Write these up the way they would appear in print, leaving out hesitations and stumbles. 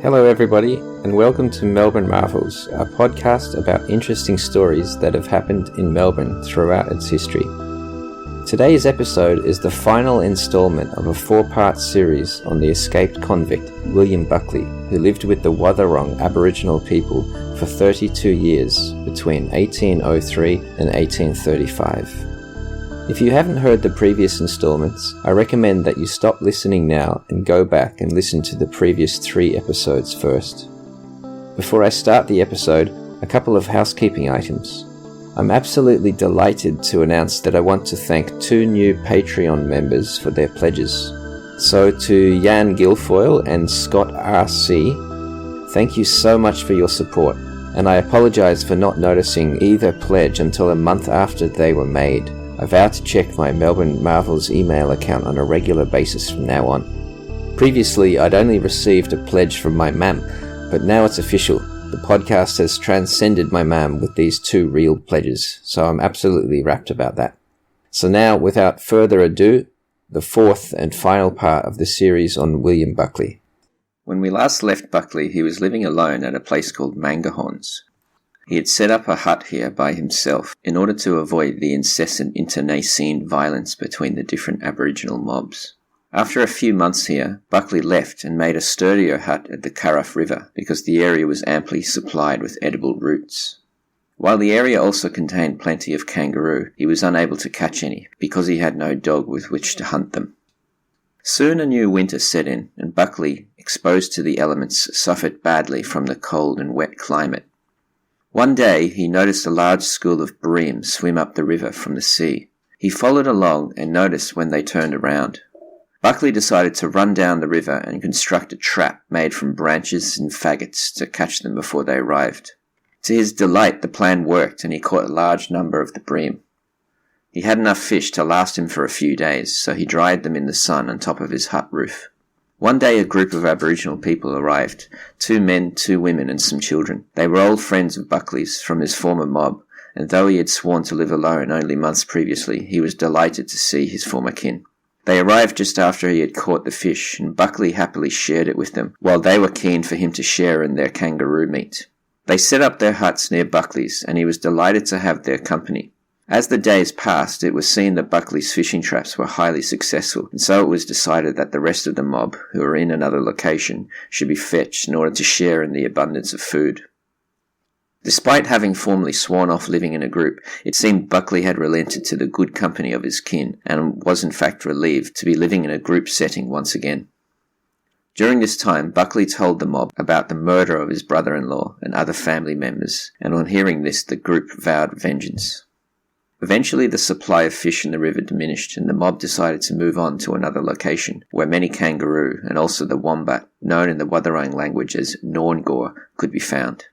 Hello everybody, and welcome to Melbourne Marvels, a podcast about interesting stories that have happened in Melbourne throughout its history. Today's episode is the final instalment of a 4-part series on the escaped convict William Buckley, who lived with the Wathaurong aboriginal people for 32 years between 1803 and 1835. If you haven't heard the previous installments, I recommend that you stop listening now and go back and listen to the previous 3 episodes first. Before I start the episode, a couple of housekeeping items. I'm absolutely delighted to announce that I want to thank 2 new Patreon members for their pledges. So to Jan Guilfoyle and Scott R.C., thank you so much for your support, and I apologise for not noticing either pledge until a month after they were made. I vow to check my Melbourne Marvels email account on a regular basis from now on. Previously, I'd only received a pledge from my mam, but now it's official. The podcast has transcended my mam with these 2 real pledges, so I'm absolutely rapt about that. So now, without further ado, the 4th and final part of the series on William Buckley. When we last left Buckley, he was living alone at a place called Mangahons. He had set up a hut here by himself in order to avoid the incessant internecine violence between the different Aboriginal mobs. After a few months here, Buckley left and made a sturdier hut at the Curragh River because the area was amply supplied with edible roots. While the area also contained plenty of kangaroo, he was unable to catch any because he had no dog with which to hunt them. Soon a new winter set in, and Buckley, exposed to the elements, suffered badly from the cold and wet climate. One day he noticed a large school of bream swim up the river from the sea. He followed along and noticed when they turned around. Buckley decided to run down the river and construct a trap made from branches and faggots to catch them before they arrived. To his delight, the plan worked and he caught a large number of the bream. He had enough fish to last him for a few days, so he dried them in the sun on top of his hut roof. One day a group of Aboriginal people arrived, 2 men, 2 women and some children. They were old friends of Buckley's from his former mob, and though he had sworn to live alone only months previously, he was delighted to see his former kin. They arrived just after he had caught the fish, and Buckley happily shared it with them, while they were keen for him to share in their kangaroo meat. They set up their huts near Buckley's, and he was delighted to have their company. As the days passed, it was seen that Buckley's fishing traps were highly successful, and so it was decided that the rest of the mob, who were in another location, should be fetched in order to share in the abundance of food. Despite having formerly sworn off living in a group, it seemed Buckley had relented to the good company of his kin, and was in fact relieved to be living in a group setting once again. During this time, Buckley told the mob about the murder of his brother-in-law and other family members, and on hearing this, the group vowed vengeance. Eventually the supply of fish in the river diminished, and the mob decided to move on to another location, where many kangaroo, and also the wombat, known in the Wathaurong language as Norngor, could be found.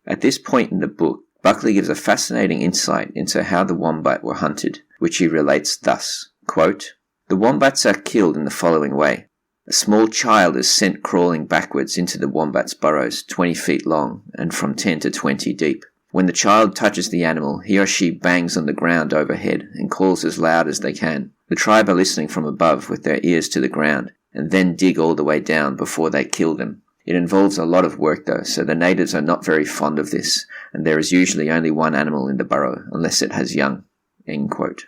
At this point in the book, Buckley gives a fascinating insight into how the wombat were hunted, which he relates thus, quote, "The wombats are killed in the following way. A small child is sent crawling backwards into the wombat's burrows 20 feet long and from 10 to 20 deep. When the child touches the animal, he or she bangs on the ground overhead and calls as loud as they can. The tribe are listening from above with their ears to the ground, and then dig all the way down before they kill them. It involves a lot of work though, so the natives are not very fond of this, and there is usually only one animal in the burrow, unless it has young." End quote.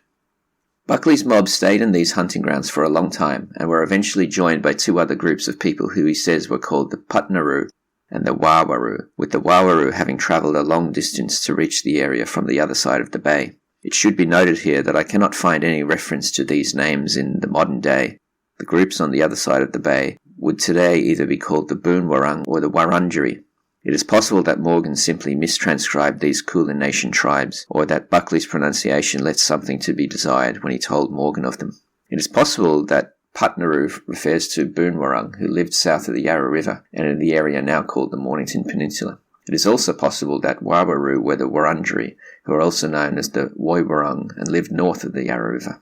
Buckley's mob stayed in these hunting grounds for a long time, and were eventually joined by 2 other groups of people who he says were called the Putnaroo and the Wawaroo, with the Wawaroo having travelled a long distance to reach the area from the other side of the bay. It should be noted here that I cannot find any reference to these names in the modern day. The groups on the other side of the bay would today either be called the Boonwurrung or the Wurundjeri. It is possible that Morgan simply mistranscribed these Kulin Nation tribes, or that Buckley's pronunciation left something to be desired when he told Morgan of them. It is possible that Putnaroo refers to Boonwurrung, who lived south of the Yarra River and in the area now called the Mornington Peninsula. It is also possible that Wawaroo were the Wurundjeri, who are also known as the Woiwurrung and lived north of the Yarra River.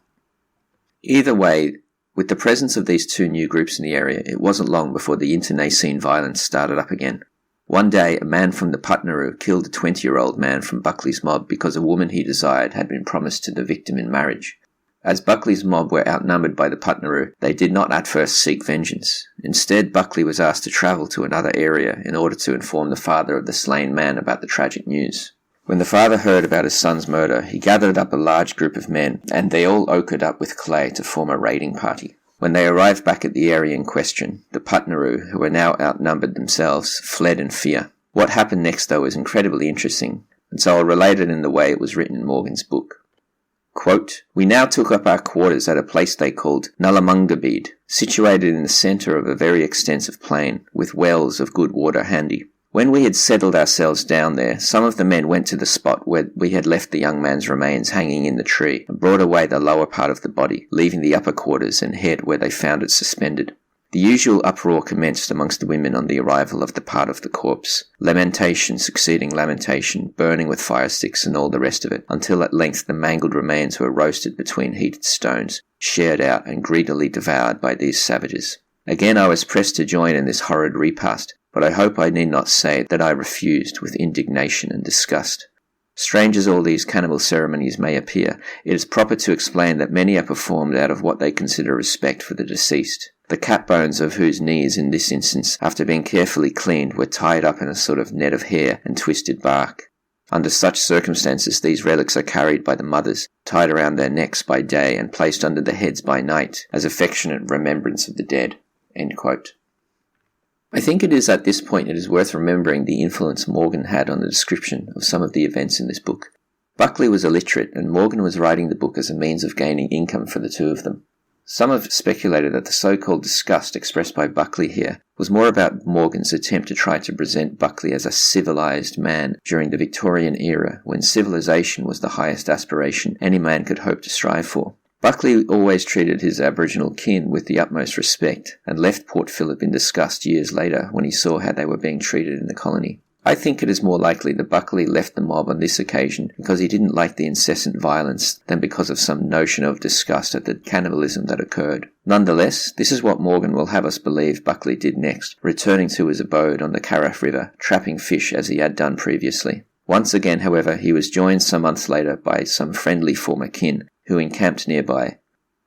Either way, with the presence of these 2 new groups in the area, it wasn't long before the internecine violence started up again. One day, a man from the Putnaroo killed a 20-year-old man from Buckley's mob because a woman he desired had been promised to the victim in marriage. As Buckley's mob were outnumbered by the Putnaroo, they did not at first seek vengeance. Instead, Buckley was asked to travel to another area in order to inform the father of the slain man about the tragic news. When the father heard about his son's murder, he gathered up a large group of men, and they all ochred up with clay to form a raiding party. When they arrived back at the area in question, the Putnaroo, who were now outnumbered themselves, fled in fear. What happened next, though, is incredibly interesting, and so I'll relate it in the way it was written in Morgan's book. Quote, "We now took up our quarters at a place they called Nullamungabid, situated in the centre of a very extensive plain, with wells of good water handy. When we had settled ourselves down there, some of the men went to the spot where we had left the young man's remains hanging in the tree, and brought away the lower part of the body, leaving the upper quarters and head where they found it suspended. The usual uproar commenced amongst the women on the arrival of the part of the corpse, lamentation succeeding lamentation, burning with fire sticks and all the rest of it, until at length the mangled remains were roasted between heated stones, shared out and greedily devoured by these savages. Again I was pressed to join in this horrid repast, but I hope I need not say that I refused with indignation and disgust. Strange as all these cannibal ceremonies may appear, it is proper to explain that many are performed out of what they consider respect for the deceased, the cat bones of whose knees in this instance, after being carefully cleaned, were tied up in a sort of net of hair and twisted bark. Under such circumstances these relics are carried by the mothers, tied around their necks by day and placed under the heads by night, as affectionate remembrance of the dead." End quote. I think it is at this point it is worth remembering the influence Morgan had on the description of some of the events in this book. Buckley was illiterate, and Morgan was writing the book as a means of gaining income for the two of them. Some have speculated that the so-called disgust expressed by Buckley here was more about Morgan's attempt to try to present Buckley as a civilized man during the Victorian era, when civilization was the highest aspiration any man could hope to strive for. Buckley always treated his Aboriginal kin with the utmost respect, and left Port Phillip in disgust years later when he saw how they were being treated in the colony. I think it is more likely that Buckley left the mob on this occasion because he didn't like the incessant violence than because of some notion of disgust at the cannibalism that occurred. Nonetheless, this is what Morgan will have us believe Buckley did next, returning to his abode on the Caraff River, trapping fish as he had done previously. Once again, however, he was joined some months later by some friendly former kin, who encamped nearby.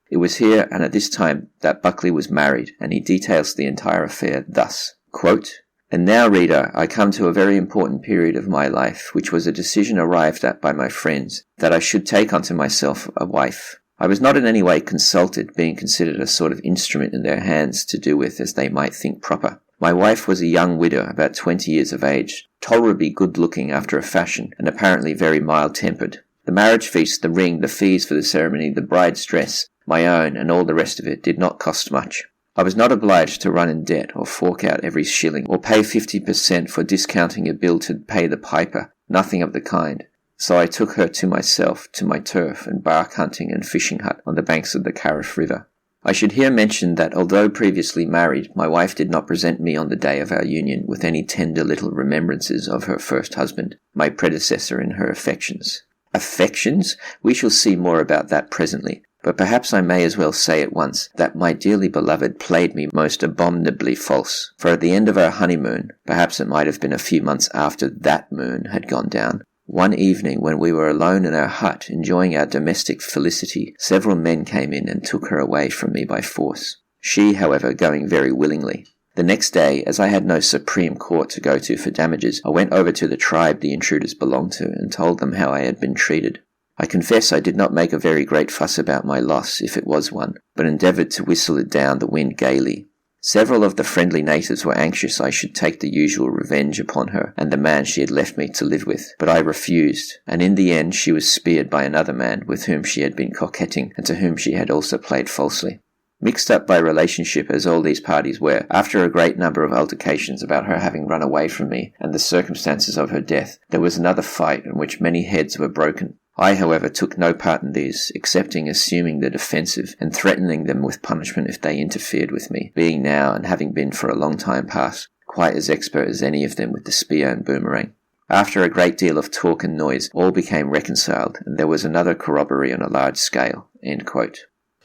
It was here and at this time that Buckley was married, and he details the entire affair thus, quote, "And now, reader, I come to a very important period of my life, which was a decision arrived at by my friends, that I should take unto myself a wife. I was not in any way consulted, being considered a sort of instrument in their hands to do with as they might think proper. My wife was a young widow, about 20 years of age, tolerably good-looking after a fashion, and apparently very mild-tempered. The marriage feast, the ring, the fees for the ceremony, the bride's dress, my own, and all the rest of it did not cost much. I was not obliged to run in debt or fork out every shilling, or pay 50% for discounting a bill to pay the piper, nothing of the kind. So I took her to myself, to my turf and bark hunting and fishing hut on the banks of the Caraff River. I should here mention that although previously married, my wife did not present me on the day of our union with any tender little remembrances of her first husband, my predecessor in her affections. Affections? We shall see more about that presently. But perhaps I may as well say at once that my dearly beloved played me most abominably false, for at the end of our honeymoon, perhaps it might have been a few months after that moon had gone down, one evening when we were alone in our hut enjoying our domestic felicity, several men came in and took her away from me by force, she, however, going very willingly. The next day, as I had no Supreme Court to go to for damages, I went over to the tribe the intruders belonged to and told them how I had been treated. I confess I did not make a very great fuss about my loss, if it was one, but endeavoured to whistle it down the wind gaily. Several of the friendly natives were anxious I should take the usual revenge upon her and the man she had left me to live with, but I refused, and in the end she was speared by another man with whom she had been coquetting and to whom she had also played falsely. Mixed up by relationship as all these parties were, after a great number of altercations about her having run away from me and the circumstances of her death, there was another fight in which many heads were broken. I, however, took no part in these, excepting assuming the defensive and threatening them with punishment if they interfered with me, being now, and having been for a long time past, quite as expert as any of them with the spear and boomerang. After a great deal of talk and noise, all became reconciled, and there was another corroboree on a large scale." End quote.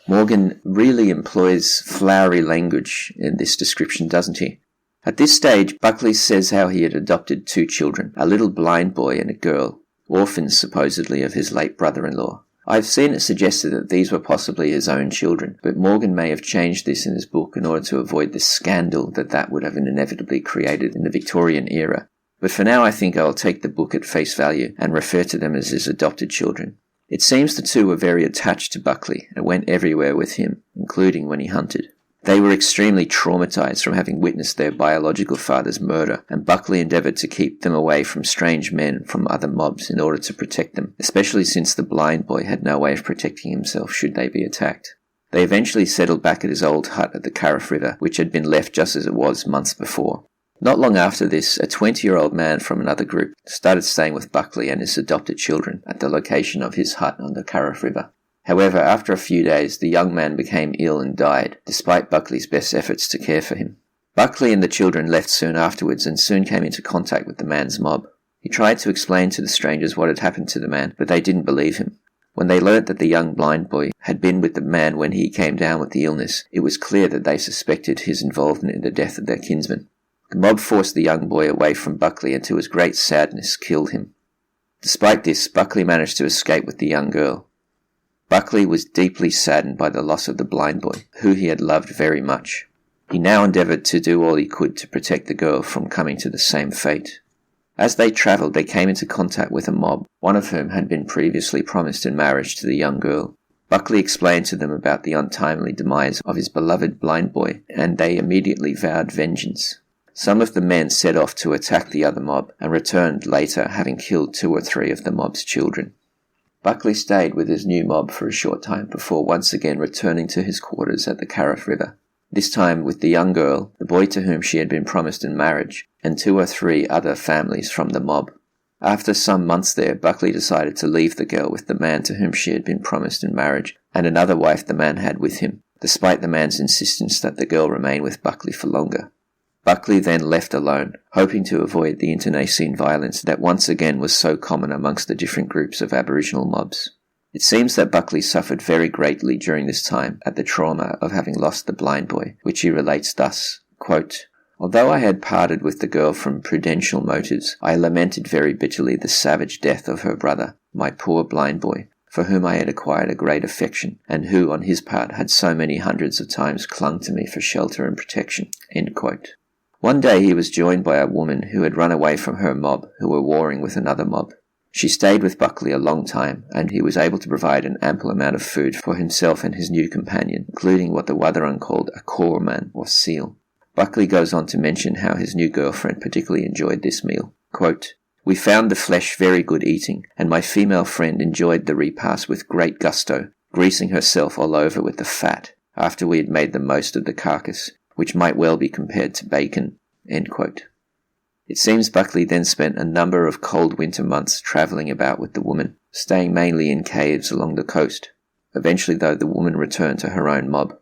Morgan really employs flowery language in this description, doesn't he? At this stage, Buckley says how he had adopted 2 children, a little blind boy and a girl, orphans supposedly of his late brother-in-law. I've seen it suggested that these were possibly his own children, but Morgan may have changed this in his book in order to avoid the scandal that would have inevitably created in the Victorian era. But for now I think I'll take the book at face value and refer to them as his adopted children. It seems the two were very attached to Buckley and went everywhere with him, including when he hunted. They were extremely traumatized from having witnessed their biological father's murder, and Buckley endeavored to keep them away from strange men from other mobs in order to protect them, especially since the blind boy had no way of protecting himself should they be attacked. They eventually settled back at his old hut at the Carriff River, which had been left just as it was months before. Not long after this, a 20-year-old man from another group started staying with Buckley and his adopted children at the location of his hut on the Carriff River. However, after a few days, the young man became ill and died, despite Buckley's best efforts to care for him. Buckley and the children left soon afterwards and soon came into contact with the man's mob. He tried to explain to the strangers what had happened to the man, but they didn't believe him. When they learnt that the young blind boy had been with the man when he came down with the illness, it was clear that they suspected his involvement in the death of their kinsman. The mob forced the young boy away from Buckley and to his great sadness killed him. Despite this, Buckley managed to escape with the young girl. Buckley was deeply saddened by the loss of the blind boy, who he had loved very much. He now endeavoured to do all he could to protect the girl from coming to the same fate. As they travelled, they came into contact with a mob, one of whom had been previously promised in marriage to the young girl. Buckley explained to them about the untimely demise of his beloved blind boy, and they immediately vowed vengeance. Some of the men set off to attack the other mob, and returned later having killed 2 or 3 of the mob's children. Buckley stayed with his new mob for a short time before once again returning to his quarters at the Carriff River, this time with the young girl, the boy to whom she had been promised in marriage, and 2 or 3 other families from the mob. After some months there, Buckley decided to leave the girl with the man to whom she had been promised in marriage, and another wife the man had with him, despite the man's insistence that the girl remain with Buckley for longer. Buckley then left alone, hoping to avoid the internecine violence that once again was so common amongst the different groups of Aboriginal mobs. It seems that Buckley suffered very greatly during this time at the trauma of having lost the blind boy, which he relates thus, quote, "Although I had parted with the girl from prudential motives, I lamented very bitterly the savage death of her brother, my poor blind boy, for whom I had acquired a great affection, and who, on his part, had so many hundreds of times clung to me for shelter and protection." End quote. One day he was joined by a woman who had run away from her mob, who were warring with another mob. She stayed with Buckley a long time, and he was able to provide an ample amount of food for himself and his new companion, including what the Wathaurong called a korman, or seal. Buckley goes on to mention how his new girlfriend particularly enjoyed this meal. Quote, "We found the flesh very good eating, and my female friend enjoyed the repast with great gusto, greasing herself all over with the fat, after we had made the most of the carcass, which might well be compared to bacon." End quote. It seems Buckley then spent a number of cold winter months travelling about with the woman, staying mainly in caves along the coast. Eventually, though, the woman returned to her own mob.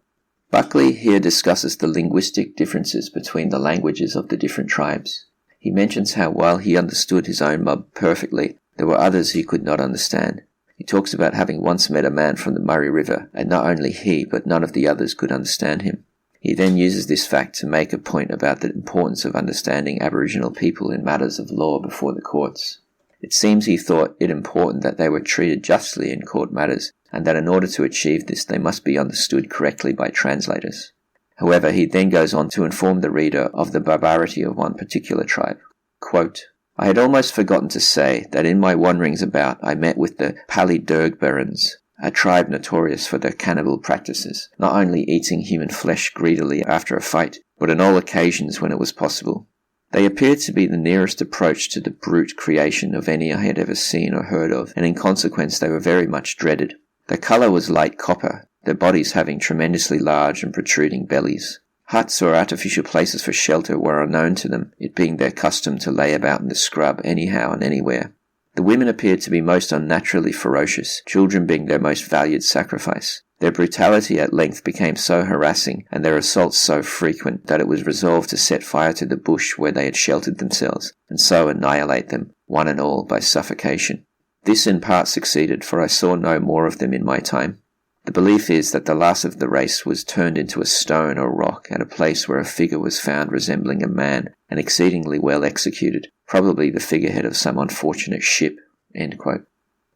Buckley here discusses the linguistic differences between the languages of the different tribes. He mentions how while he understood his own mob perfectly, there were others he could not understand. He talks about having once met a man from the Murray River, and not only he, but none of the others could understand him. He then uses this fact to make a point about the importance of understanding Aboriginal people in matters of law before the courts. It seems he thought it important that they were treated justly in court matters, and that in order to achieve this they must be understood correctly by translators. However, he then goes on to inform the reader of the barbarity of one particular tribe. Quote, "I had almost forgotten to say that in my wanderings about I met with the Palidurgbarans, a tribe notorious for their cannibal practices, not only eating human flesh greedily after a fight, but on all occasions when it was possible. They appeared to be the nearest approach to the brute creation of any I had ever seen or heard of, and in consequence they were very much dreaded. Their colour was light copper, their bodies having tremendously large and protruding bellies. Huts or artificial places for shelter were unknown to them, it being their custom to lay about in the scrub anyhow and anywhere. The women appeared to be most unnaturally ferocious, children being their most valued sacrifice. Their brutality at length became so harassing, and their assaults so frequent, that it was resolved to set fire to the bush where they had sheltered themselves, and so annihilate them, one and all, by suffocation. This in part succeeded, for I saw no more of them in my time. The belief is that the last of the race was turned into a stone or rock at a place where a figure was found resembling a man, and exceedingly well executed, probably the figurehead of some unfortunate ship." End quote.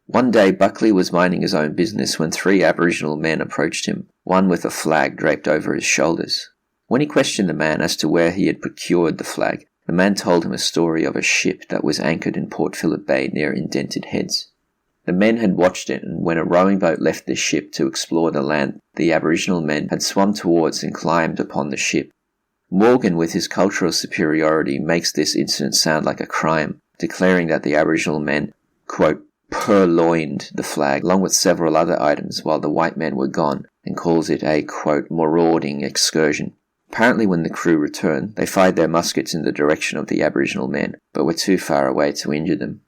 One day Buckley was minding his own business when 3 Aboriginal men approached him, one with a flag draped over his shoulders. When he questioned the man as to where he had procured the flag, the man told him a story of a ship that was anchored in Port Phillip Bay near Indented Heads. The men had watched it, and when a rowing boat left the ship to explore the land, the Aboriginal men had swum towards and climbed upon the ship. Morgan, with his cultural superiority, makes this incident sound like a crime, declaring that the Aboriginal men, quote, purloined the flag along with several other items while the white men were gone, and calls it a, quote, marauding excursion. Apparently when the crew returned, they fired their muskets in the direction of the Aboriginal men, but were too far away to injure them.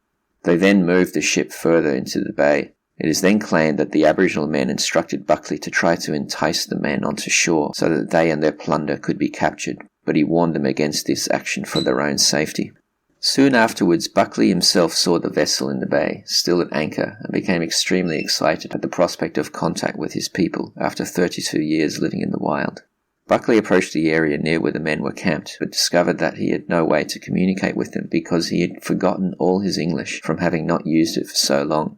They then moved the ship further into the bay. It is then claimed that the Aboriginal men instructed Buckley to try to entice the men onto shore so that they and their plunder could be captured, but he warned them against this action for their own safety. Soon afterwards, Buckley himself saw the vessel in the bay, still at anchor, and became extremely excited at the prospect of contact with his people after 32 years living in the wild. Buckley approached the area near where the men were camped, but discovered that he had no way to communicate with them because he had forgotten all his English from having not used it for so long.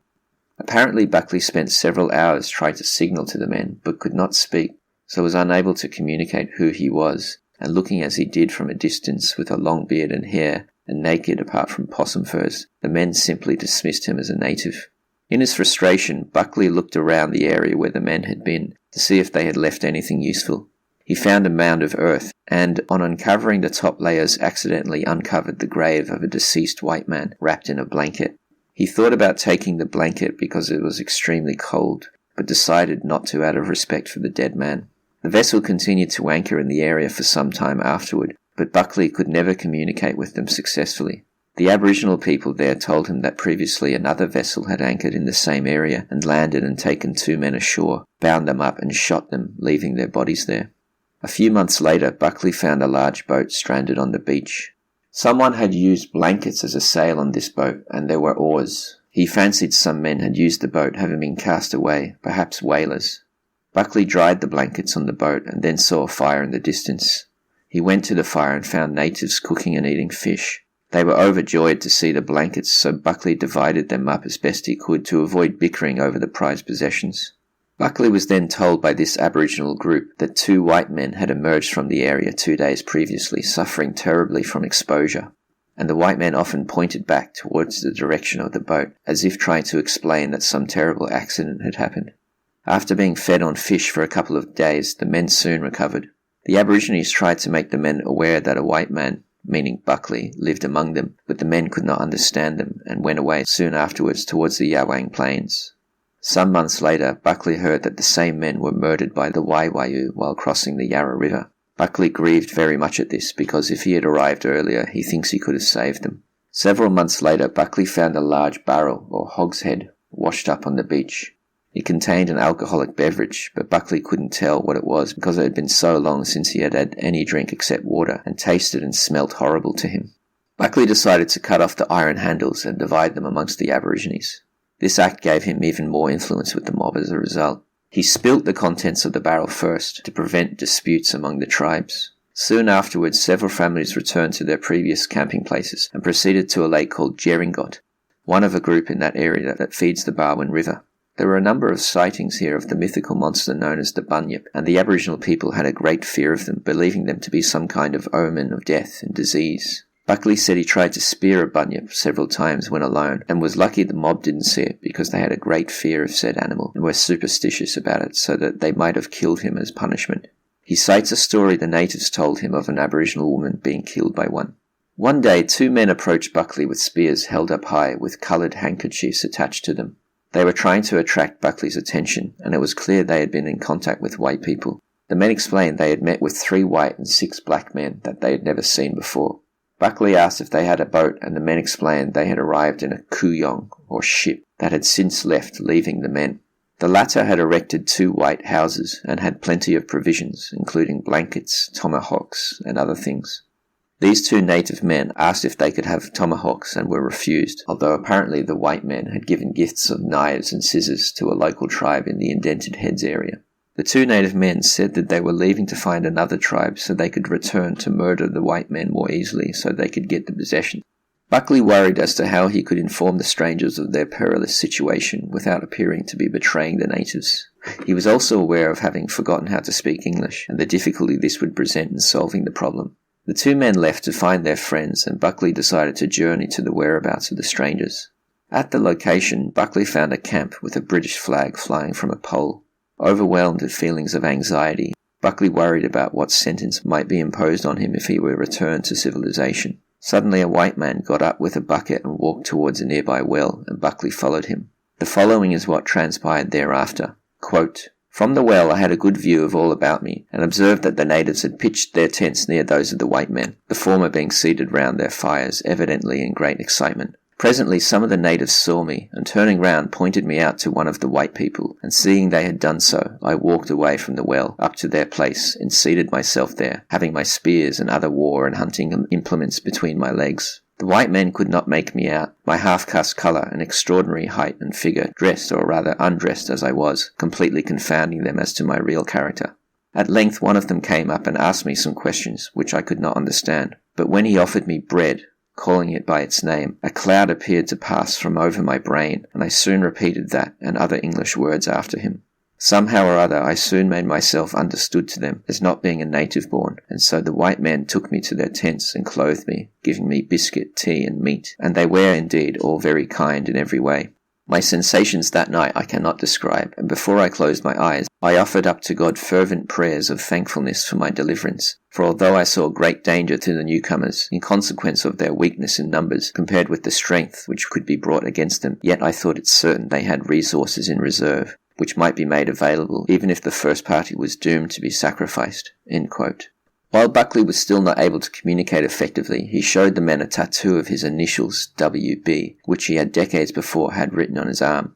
Apparently Buckley spent several hours trying to signal to the men, but could not speak, so was unable to communicate who he was, and looking as he did from a distance with a long beard and hair, and naked apart from possum furs, the men simply dismissed him as a native. In his frustration, Buckley looked around the area where the men had been to see if they had left anything useful. He found a mound of earth, and, on uncovering the top layers, accidentally uncovered the grave of a deceased white man wrapped in a blanket. He thought about taking the blanket because it was extremely cold, but decided not to out of respect for the dead man. The vessel continued to anchor in the area for some time afterward, but Buckley could never communicate with them successfully. The Aboriginal people there told him that previously another vessel had anchored in the same area and landed and taken 2 men ashore, bound them up and shot them, leaving their bodies there. A few months later, Buckley found a large boat stranded on the beach. Someone had used blankets as a sail on this boat, and there were oars. He fancied some men had used the boat, having been cast away, perhaps whalers. Buckley dried the blankets on the boat and then saw a fire in the distance. He went to the fire and found natives cooking and eating fish. They were overjoyed to see the blankets, so Buckley divided them up as best he could to avoid bickering over the prized possessions. Buckley was then told by this Aboriginal group that 2 white men had emerged from the area 2 days previously, suffering terribly from exposure, and the white men often pointed back towards the direction of the boat, as if trying to explain that some terrible accident had happened. After being fed on fish for a couple of days, the men soon recovered. The Aborigines tried to make the men aware that a white man, meaning Buckley, lived among them, but the men could not understand them and went away soon afterwards towards the Yawang Plains. Some months later, Buckley heard that the same men were murdered by the Waiwayu while crossing the Yarra River. Buckley grieved very much at this because if he had arrived earlier, he thinks he could have saved them. Several months later, Buckley found a large barrel, or hogshead, washed up on the beach. It contained an alcoholic beverage, but Buckley couldn't tell what it was because it had been so long since he had had any drink except water, and tasted and smelt horrible to him. Buckley decided to cut off the iron handles and divide them amongst the Aborigines. This act gave him even more influence with the mob as a result. He spilt the contents of the barrel first to prevent disputes among the tribes. Soon afterwards, several families returned to their previous camping places and proceeded to a lake called Jeringot, one of a group in that area that feeds the Barwon River. There were a number of sightings here of the mythical monster known as the Bunyip, and the Aboriginal people had a great fear of them, believing them to be some kind of omen of death and disease. Buckley said he tried to spear a bunyip several times when alone, and was lucky the mob didn't see it because they had a great fear of said animal and were superstitious about it, so that they might have killed him as punishment. He cites a story the natives told him of an Aboriginal woman being killed by one. One day 2 men approached Buckley with spears held up high with coloured handkerchiefs attached to them. They were trying to attract Buckley's attention, and it was clear they had been in contact with white people. The men explained they had met with 3 white and 6 black men that they had never seen before. Buckley asked if they had a boat, and the men explained they had arrived in a kuyong, or ship, that had since left, leaving the men. The latter had erected 2 white houses, and had plenty of provisions, including blankets, tomahawks, and other things. These 2 native men asked if they could have tomahawks and were refused, although apparently the white men had given gifts of knives and scissors to a local tribe in the Indented Heads area. The 2 native men said that they were leaving to find another tribe so they could return to murder the white men more easily so they could get the possession. Buckley worried as to how he could inform the strangers of their perilous situation without appearing to be betraying the natives. He was also aware of having forgotten how to speak English and the difficulty this would present in solving the problem. The two men left to find their friends, and Buckley decided to journey to the whereabouts of the strangers. At the location, Buckley found a camp with a British flag flying from a pole. Overwhelmed with feelings of anxiety, Buckley worried about what sentence might be imposed on him if he were returned to civilization. Suddenly a white man got up with a bucket and walked towards a nearby well, and Buckley followed him. The following is what transpired thereafter. Quote, "From the well I had a good view of all about me, and observed that the natives had pitched their tents near those of the white men, the former being seated round their fires, evidently in great excitement. Presently some of the natives saw me, and turning round pointed me out to one of the white people, and seeing they had done so, I walked away from the well, up to their place, and seated myself there, having my spears and other war and hunting implements between my legs. The white men could not make me out, my half-caste colour and extraordinary height and figure, dressed or rather undressed as I was, completely confounding them as to my real character. At length one of them came up and asked me some questions, which I could not understand, but when he offered me bread, calling it by its name, a cloud appeared to pass from over my brain, and I soon repeated that and other English words after him. Somehow or other I soon made myself understood to them as not being a native born, and so the white men took me to their tents and clothed me, giving me biscuit, tea and meat, and they were indeed all very kind in every way. My sensations that night I cannot describe, and before I closed my eyes, I offered up to God fervent prayers of thankfulness for my deliverance, for although I saw great danger to the newcomers, in consequence of their weakness in numbers, compared with the strength which could be brought against them, yet I thought it certain they had resources in reserve, which might be made available, even if the first party was doomed to be sacrificed." End quote. While Buckley was still not able to communicate effectively, he showed the men a tattoo of his initials, WB, which he had decades before had written on his arm.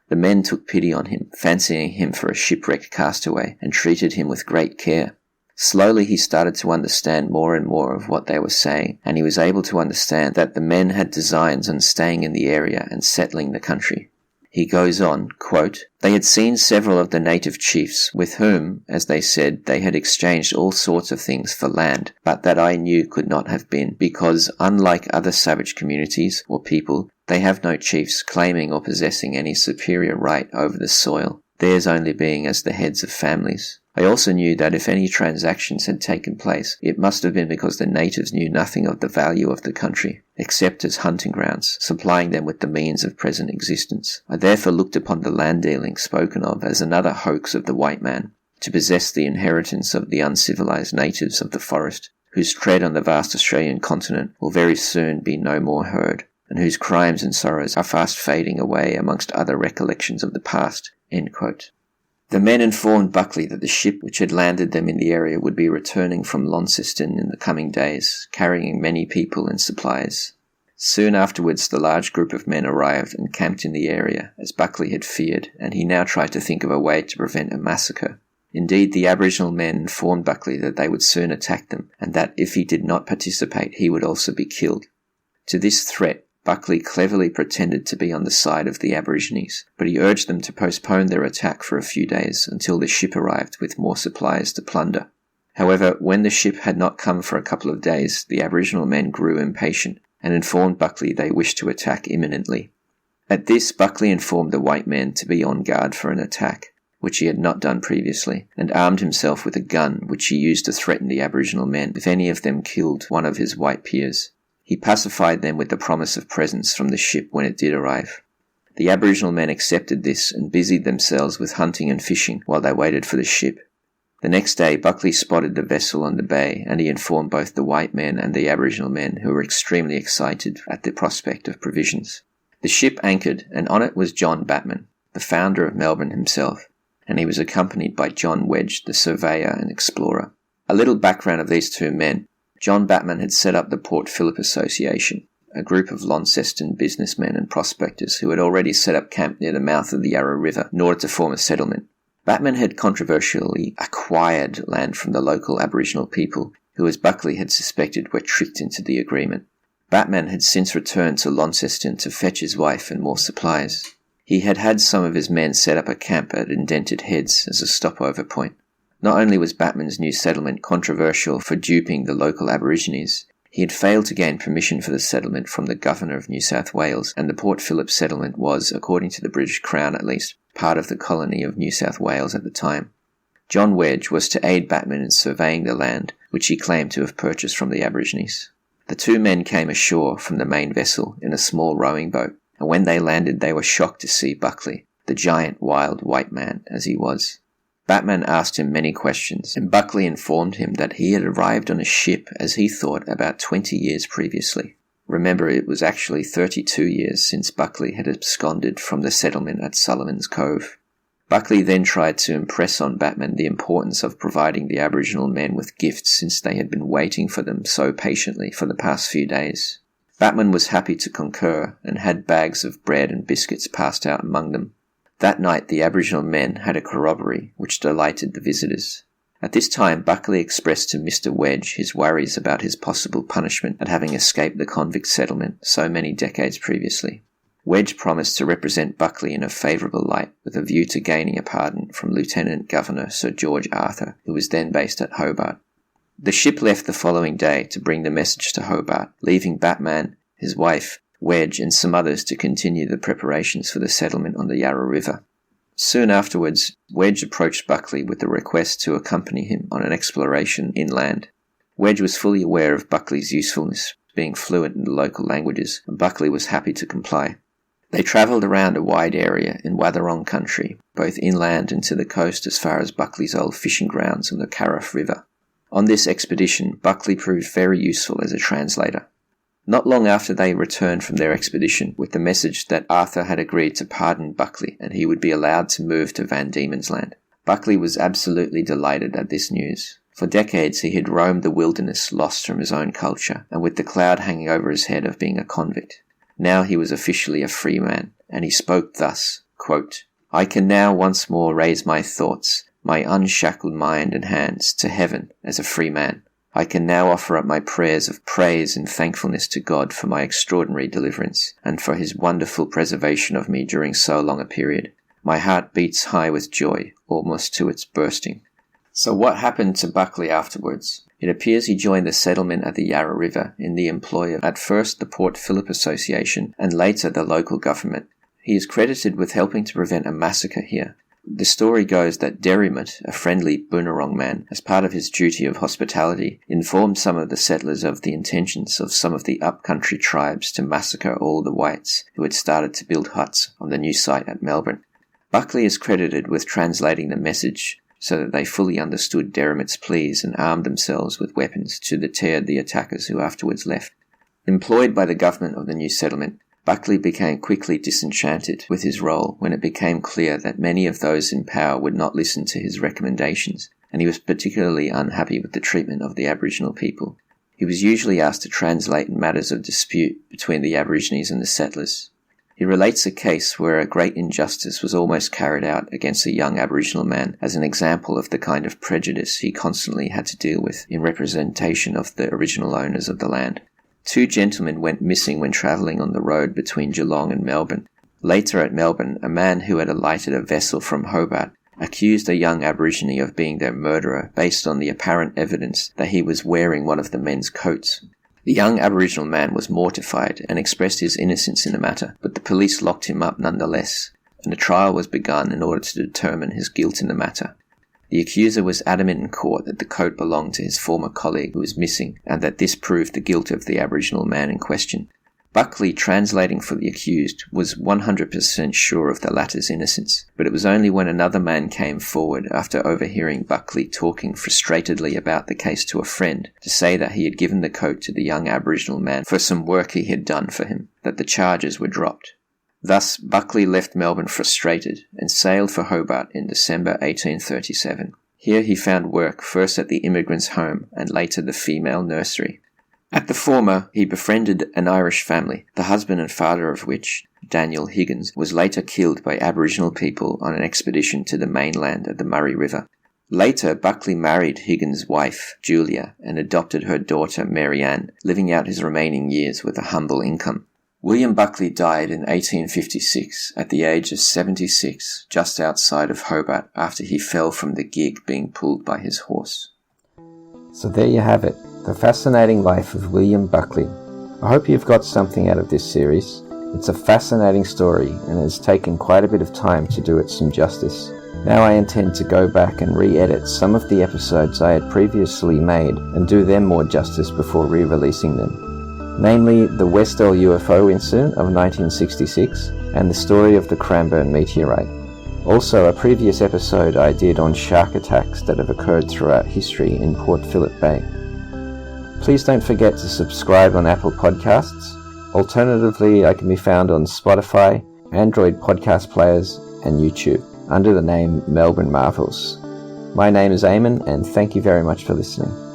The men took pity on him, fancying him for a shipwrecked castaway, and treated him with great care. Slowly he started to understand more and more of what they were saying, and he was able to understand that the men had designs on staying in the area and settling the country. He goes on, quote, "They had seen several of the native chiefs, with whom, as they said, they had exchanged all sorts of things for land, but that I knew could not have been, because, unlike other savage communities or people, they have no chiefs claiming or possessing any superior right over the soil, theirs only being as the heads of families. I also knew that if any transactions had taken place, it must have been because the natives knew nothing of the value of the country, except as hunting grounds, supplying them with the means of present existence. I therefore looked upon the land dealing spoken of as another hoax of the white man, to possess the inheritance of the uncivilized natives of the forest, whose tread on the vast Australian continent will very soon be no more heard, and whose crimes and sorrows are fast fading away amongst other recollections of the past." End quote. The men informed Buckley that the ship which had landed them in the area would be returning from Launceston in the coming days, carrying many people and supplies. Soon afterwards the large group of men arrived and camped in the area, as Buckley had feared, and he now tried to think of a way to prevent a massacre. Indeed, the Aboriginal men informed Buckley that they would soon attack them, and that if he did not participate he would also be killed. To this threat, Buckley cleverly pretended to be on the side of the Aborigines, but he urged them to postpone their attack for a few days until the ship arrived with more supplies to plunder. However, when the ship had not come for a couple of days, the Aboriginal men grew impatient and informed Buckley they wished to attack imminently. At this, Buckley informed the white men to be on guard for an attack, which he had not done previously, and armed himself with a gun which he used to threaten the Aboriginal men if any of them killed one of his white peers. He pacified them with the promise of presents from the ship when it did arrive. The Aboriginal men accepted this and busied themselves with hunting and fishing while they waited for the ship. The next day Buckley spotted the vessel on the bay, and he informed both the white men and the Aboriginal men, who were extremely excited at the prospect of provisions. The ship anchored, and on it was John Batman, the founder of Melbourne himself, and he was accompanied by John Wedge, the surveyor and explorer. A little background of these two men. John Batman had set up the Port Phillip Association, a group of Launceston businessmen and prospectors who had already set up camp near the mouth of the Yarra River in order to form a settlement. Batman had controversially acquired land from the local Aboriginal people, who, as Buckley had suspected, were tricked into the agreement. Batman had since returned to Launceston to fetch his wife and more supplies. He had had some of his men set up a camp at Indented Heads as a stopover point. Not only was Batman's new settlement controversial for duping the local Aborigines, He had failed to gain permission for the settlement from the Governor of New South Wales, and the Port Phillip settlement was, according to the British Crown at least, part of the colony of New South Wales at the time. John Wedge was to aid Batman in surveying the land, which he claimed to have purchased from the Aborigines. The two men came ashore from the main vessel in a small rowing boat, and when they landed they were shocked to see Buckley, the giant wild white man as he was. Batman asked him many questions, and Buckley informed him that he had arrived on a ship, as he thought, about 20 years previously. Remember, it was actually 32 years since Buckley had absconded from the settlement at Sullivan's Cove. Buckley then tried to impress on Batman the importance of providing the Aboriginal men with gifts, since they had been waiting for them so patiently for the past few days. Batman was happy to concur, and had bags of bread and biscuits passed out among them. That night the Aboriginal men had a corroboree, which delighted the visitors. At this time Buckley expressed to Mr. Wedge his worries about his possible punishment at having escaped the convict settlement so many decades previously. Wedge promised to represent Buckley in a favourable light, with a view to gaining a pardon from Lieutenant Governor Sir George Arthur, who was then based at Hobart. The ship left the following day to bring the message to Hobart, leaving Batman, his wife, Wedge and some others to continue the preparations for the settlement on the Yarra River. Soon afterwards, Wedge approached Buckley with a request to accompany him on an exploration inland. Wedge was fully aware of Buckley's usefulness, being fluent in the local languages, and Buckley was happy to comply. They travelled around a wide area in Wathaurong country, both inland and to the coast as far as Buckley's old fishing grounds on the Caraff River. On this expedition, Buckley proved very useful as a translator. Not long after they returned from their expedition, with the message that Arthur had agreed to pardon Buckley and he would be allowed to move to Van Diemen's Land. Buckley was absolutely delighted at this news. For decades he had roamed the wilderness, lost from his own culture, and with the cloud hanging over his head of being a convict. Now he was officially a free man, and he spoke thus, quote, "I can now once more raise my thoughts, my unshackled mind and hands, to heaven as a free man. I can now offer up my prayers of praise and thankfulness to God for my extraordinary deliverance, and for his wonderful preservation of me during so long a period. My heart beats high with joy, almost to its bursting." So what happened to Buckley afterwards? It appears he joined the settlement at the Yarra River in the employ of at first the Port Phillip Association and later the local government. He is credited with helping to prevent a massacre here. The story goes that Derrimut, a friendly Boonwurrung man, as part of his duty of hospitality, informed some of the settlers of the intentions of some of the upcountry tribes to massacre all the whites who had started to build huts on the new site at Melbourne. Buckley is credited with translating the message so that they fully understood Derrimut's pleas and armed themselves with weapons to deter the attackers who afterwards left. Employed by the government of the new settlement, Buckley became quickly disenchanted with his role when it became clear that many of those in power would not listen to his recommendations, and he was particularly unhappy with the treatment of the Aboriginal people. He was usually asked to translate in matters of dispute between the Aborigines and the settlers. He relates a case where a great injustice was almost carried out against a young Aboriginal man as an example of the kind of prejudice he constantly had to deal with in representation of the original owners of the land. 2 gentlemen went missing when travelling on the road between Geelong and Melbourne. Later at Melbourne, a man who had alighted a vessel from Hobart accused a young Aborigine of being their murderer based on the apparent evidence that he was wearing one of the men's coats. The young Aboriginal man was mortified and expressed his innocence in the matter, but the police locked him up nonetheless, and a trial was begun in order to determine his guilt in the matter. The accuser was adamant in court that the coat belonged to his former colleague who was missing, and that this proved the guilt of the Aboriginal man in question. Buckley, translating for the accused, was 100% sure of the latter's innocence, but it was only when another man came forward after overhearing Buckley talking frustratedly about the case to a friend to say that he had given the coat to the young Aboriginal man for some work he had done for him, that the charges were dropped. Thus, Buckley left Melbourne frustrated and sailed for Hobart in December 1837. Here he found work first at the immigrants' home and later the female nursery. At the former, he befriended an Irish family, the husband and father of which, Daniel Higgins, was later killed by Aboriginal people on an expedition to the mainland at the Murray River. Later, Buckley married Higgins' wife, Julia, and adopted her daughter, Mary Ann, living out his remaining years with a humble income. William Buckley died in 1856 at the age of 76, just outside of Hobart, after he fell from the gig being pulled by his horse. So there you have it, The Fascinating Life of William Buckley. I hope you've got something out of this series. It's a fascinating story and it has taken quite a bit of time to do it some justice. Now I intend to go back and re-edit some of the episodes I had previously made and do them more justice before re-releasing them. Namely, the Westell UFO incident of 1966 and the story of the Cranbourne meteorite. Also, a previous episode I did on shark attacks that have occurred throughout history in Port Phillip Bay. Please don't forget to subscribe on Apple Podcasts. Alternatively, I can be found on Spotify, Android podcast players, and YouTube under the name Melbourne Marvels. My name is Eamon, and thank you very much for listening.